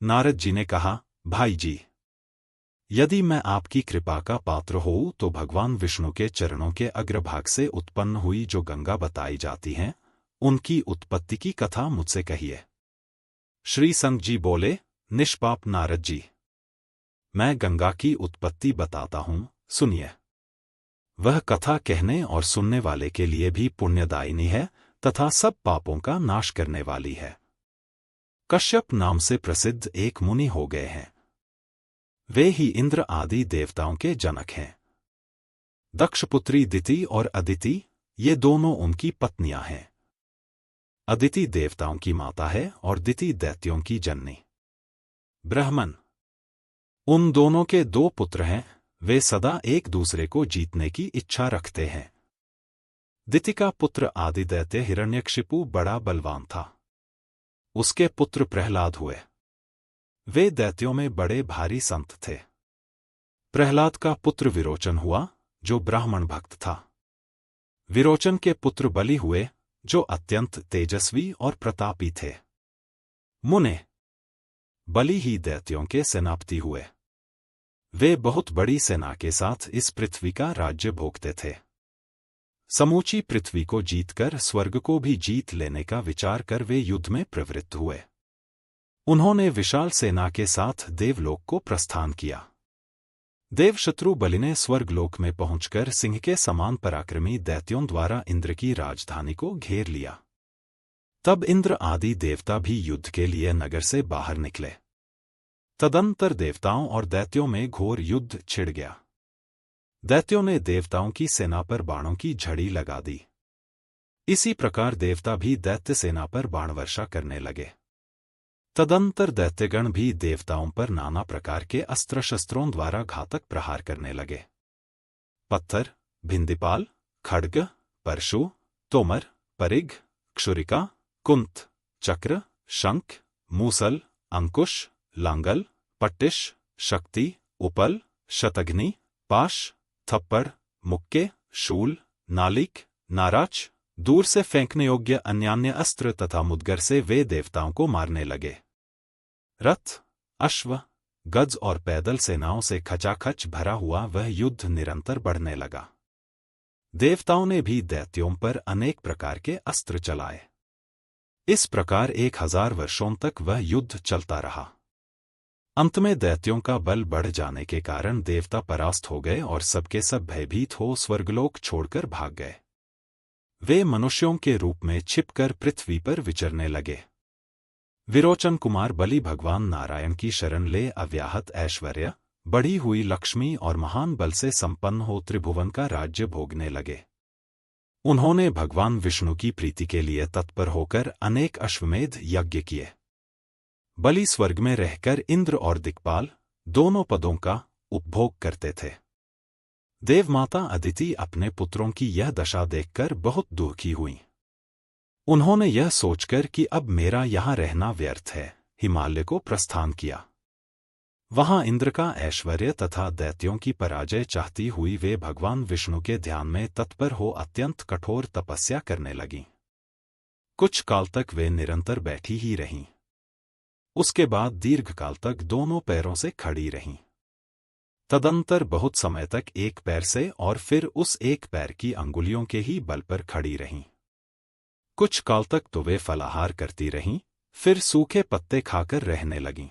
नारद जी ने कहा, भाई जी, यदि मैं आपकी कृपा का पात्र हूं तो भगवान विष्णु के चरणों के अग्रभाग से उत्पन्न हुई जो गंगा बताई जाती हैं, उनकी उत्पत्ति की कथा मुझसे कहिए। श्री संत जी बोले, निष्पाप नारद जी, मैं गंगा की उत्पत्ति बताता हूं, सुनिए। वह कथा कहने और सुनने वाले के लिए भी पुण्यदायिनी है तथा सब पापों का नाश करने वाली है। कश्यप नाम से प्रसिद्ध एक मुनि हो गए हैं। वे ही इंद्र आदि देवताओं के जनक हैं। दक्षपुत्री दिति और अदिति, ये दोनों उनकी पत्नियां हैं। अदिति देवताओं की माता है और दिति दैत्यों की जननी। ब्राह्मण, उन दोनों के दो पुत्र हैं। वे सदा एक दूसरे को जीतने की इच्छा रखते हैं। दिति का पुत्र आदिदैत्य हिरण्यकशिपु बड़ा बलवान था। उसके पुत्र प्रहलाद हुए। वे दैत्यों में बड़े भारी संत थे। प्रहलाद का पुत्र विरोचन हुआ, जो ब्राह्मण भक्त था। विरोचन के पुत्र बलि हुए, जो अत्यंत तेजस्वी और प्रतापी थे। मुने, बलि ही दैत्यों के सेनापति हुए। वे बहुत बड़ी सेना के साथ इस पृथ्वी का राज्य भोगते थे। समूची पृथ्वी को जीतकर स्वर्ग को भी जीत लेने का विचार कर वे युद्ध में प्रवृत्त हुए। उन्होंने विशाल सेना के साथ देवलोक को प्रस्थान किया। देवशत्रु बलि ने स्वर्गलोक में पहुंचकर सिंह के समान पराक्रमी दैत्यों द्वारा इंद्र की राजधानी को घेर लिया। तब इंद्र आदि देवता भी युद्ध के लिए नगर से बाहर निकले। तदंतर देवताओं और दैत्यों में घोर युद्ध छिड़ गया। दैत्यों ने देवताओं की सेना पर बाणों की झड़ी लगा दी। इसी प्रकार देवता भी दैत्य सेना पर बाण वर्षा करने लगे। तदंतर दैत्यगण भी देवताओं पर नाना प्रकार के अस्त्र शस्त्रों द्वारा घातक प्रहार करने लगे। पत्थर, भिंदिपाल, खड्ग, परशु, तोमर, परिघ, क्षुरिका, कुंत, चक्र, शंख, मूसल, अंकुश, लांगल, पट्टिश, शक्ति, उपल, शतघ्नि, पाश, थप्पड़, मुक्के, शूल, नालिक, नाराच, दूर से फेंकने योग्य अन्यान्य अस्त्र तथा मुदगर से वे देवताओं को मारने लगे। रथ, अश्व, गज और पैदल सेनाओं से खचाखच भरा हुआ वह युद्ध निरंतर बढ़ने लगा। देवताओं ने भी दैत्यों पर अनेक प्रकार के अस्त्र चलाए। इस प्रकार 1000 वर्षों तक वह युद्ध चलता रहा। अंत में दैत्यों का बल बढ़ जाने के कारण देवता परास्त हो गए और सबके सब भयभीत हो स्वर्गलोक छोड़कर भाग गए। वे मनुष्यों के रूप में छिपकर पृथ्वी पर विचरने लगे। विरोचन कुमार बलि भगवान नारायण की शरण ले अव्याहत ऐश्वर्य, बढ़ी हुई लक्ष्मी और महान बल से संपन्न हो त्रिभुवन का राज्य भोगने लगे। उन्होंने भगवान विष्णु की प्रीति के लिए तत्पर होकर अनेक अश्वमेध यज्ञ किए। बलि स्वर्ग में रहकर इंद्र और दिक्पाल दोनों पदों का उपभोग करते थे। देवमाता अदिति अपने पुत्रों की यह दशा देखकर बहुत दुखी हुई। उन्होंने यह सोचकर कि अब मेरा यहाँ रहना व्यर्थ है, हिमालय को प्रस्थान किया। वहां इंद्र का ऐश्वर्य तथा दैत्यों की पराजय चाहती हुई वे भगवान विष्णु के ध्यान में तत्पर हो अत्यंत कठोर तपस्या करने लगीं। कुछ काल तक वे निरंतर बैठी ही रहीं। उसके बाद दीर्घकाल तक दोनों पैरों से खड़ी रहीं। तदंतर बहुत समय तक एक पैर से और फिर उस एक पैर की अंगुलियों के ही बल पर खड़ी रहीं। कुछ काल तक तो वे फलाहार करती रहीं, फिर सूखे पत्ते खाकर रहने लगीं।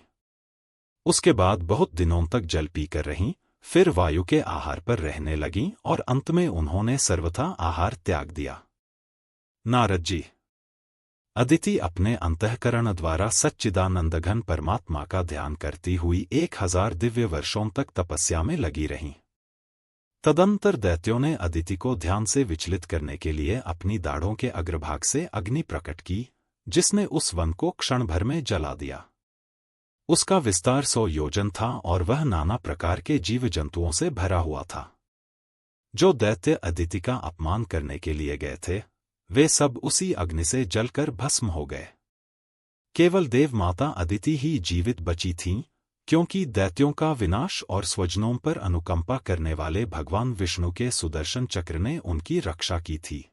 उसके बाद बहुत दिनों तक जल पीकर रहीं, फिर वायु के आहार पर रहने लगीं और अंत में उन्होंने सर्वथा आहार त्याग दिया। नारद जी, अदिति अपने अंतःकरण द्वारा सच्चिदानंदघन परमात्मा का ध्यान करती हुई 1000 दिव्य वर्षों तक तपस्या में लगी रहीं। तदंतर दैत्यों ने अदिति को ध्यान से विचलित करने के लिए अपनी दाढ़ों के अग्रभाग से अग्नि प्रकट की, जिसने उस वन को क्षण भर में जला दिया। उसका विस्तार 100 योजन था और वह नाना प्रकार के जीव जंतुओं से भरा हुआ था। जो दैत्य अदिति का अपमान करने के लिए गए थे, वे सब उसी अग्नि से जलकर भस्म हो गए। केवल देव माता अदिति ही जीवित बची थीं, क्योंकि दैत्यों का विनाश और स्वजनों पर अनुकंपा करने वाले भगवान विष्णु के सुदर्शन चक्र ने उनकी रक्षा की थी।